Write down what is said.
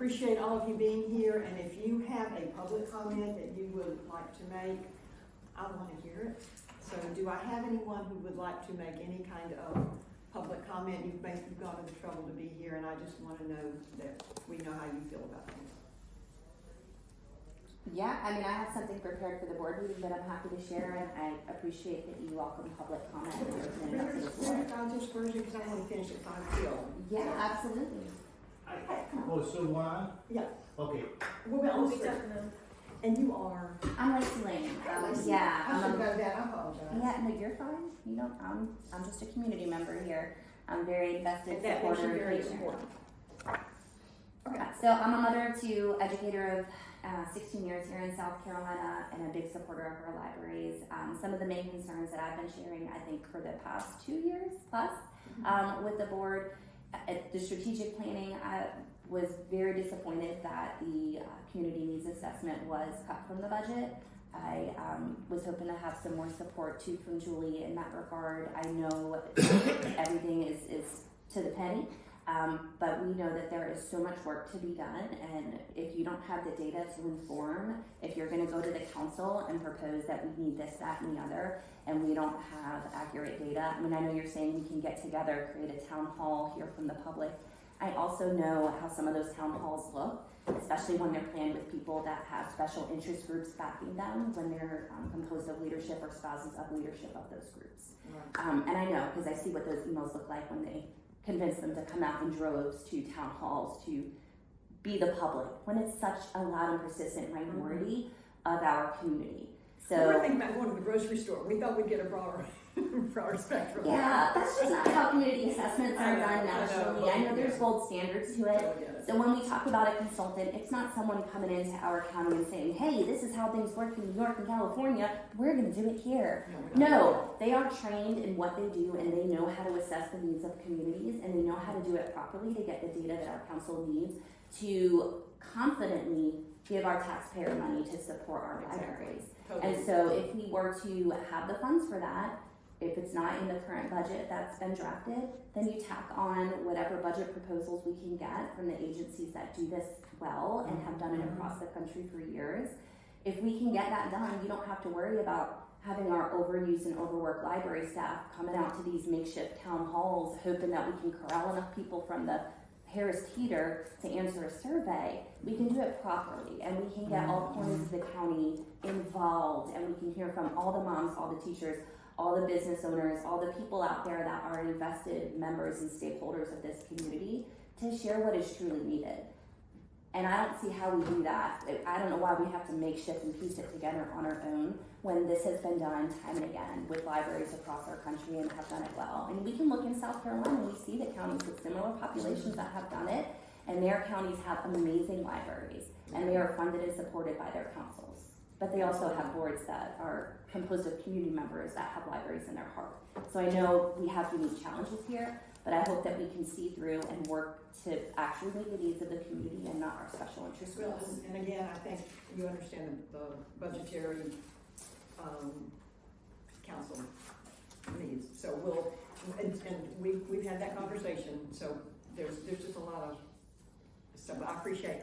appreciate all of you being here, and if you have a public comment that you would like to make, I want to hear it. So do I have anyone who would like to make any kind of public comment? You've gone to the trouble to be here, and I just want to know that we know how you feel about things. Yeah, I mean, I have something prepared for the board meeting that I'm happy to share, and I appreciate that you welcome public comment and open it up to the floor. Just version, because I want to finish at 5 till. Yeah, absolutely. Oh, so why? Yeah. Okay. We'll be talking. And you are? I'm Lacey Lane. Yeah. I should go that. I apologize. Yeah, no, you're fine. You know, I'm just a community member here. I'm very invested, And that makes you supporter, very patient. important. Okay. So I'm a mother of two, educator of 16 years here in South Carolina, and a big supporter of our libraries. Some of the main concerns that I've been sharing, I think, for the past 2 years plus with the board, the strategic planning, I was very disappointed that the community needs assessment was cut from the budget. I was hoping to have some more support too from Julie in that regard. I know everything is to the penny. But we know that there is so much work to be done, and if you don't have the data to inform, if you're going to go to the council and propose that we need this, that, and the other, and we don't have accurate data, I mean, I know you're saying we can get together, create a town hall, hear from the public. I also know how some of those town halls look, especially when they're planned with people that have special interest groups backing them, when they're composed of leadership or spouses of leadership of those groups. Right. And I know, because I see what those emails look like when they convince them to come out in droves to town halls to be the public, when it's such a loud and persistent minority of our community. So we're thinking about going to the grocery store. We thought we'd get a broader spectrum. Yeah, that's just not how community assessments are done nationally. I know there's gold standards to it. So when we talk about a consultant, it's not someone coming into our county and saying, hey, this is how things work in New York and California, we're going to do it here. No, they are trained in what they do, and they know how to assess the needs of communities, and they know how to do it properly to get the data that our council needs to confidently give our taxpayer money to support our libraries. Totally. And so if we were to have the funds for that, if it's not in the current budget that's been drafted, then you tack on whatever budget proposals we can get from the agencies that do this well and have done it across the country for years. If we can get that done, you don't have to worry about having our overused and overworked library staff coming out to these makeshift town halls hoping that we can corral enough people from the Harris Teeter to answer a survey. We can do it properly, and we can get all corners of the county involved, and we can hear from all the moms, all the teachers, all the business owners, all the people out there that are invested members and stakeholders of this community to share what is truly needed. And I don't see how we do that. I don't know why we have to makeshift and piece it together on our own when this has been done time and again with libraries across our country and have done it well. And we can look in South Carolina and we see that counties with similar populations that have done it, and their counties have amazing libraries, and they are funded and supported by their councils. But they also have boards that are composed of community members that have libraries in their heart. So I know we have unique challenges here, but I hope that we can see through and work to actually meet the needs of the community and not our special interest groups. And again, I think you understand the budgetary council needs. So we've had that conversation. So there's just a lot of stuff. I really appreciate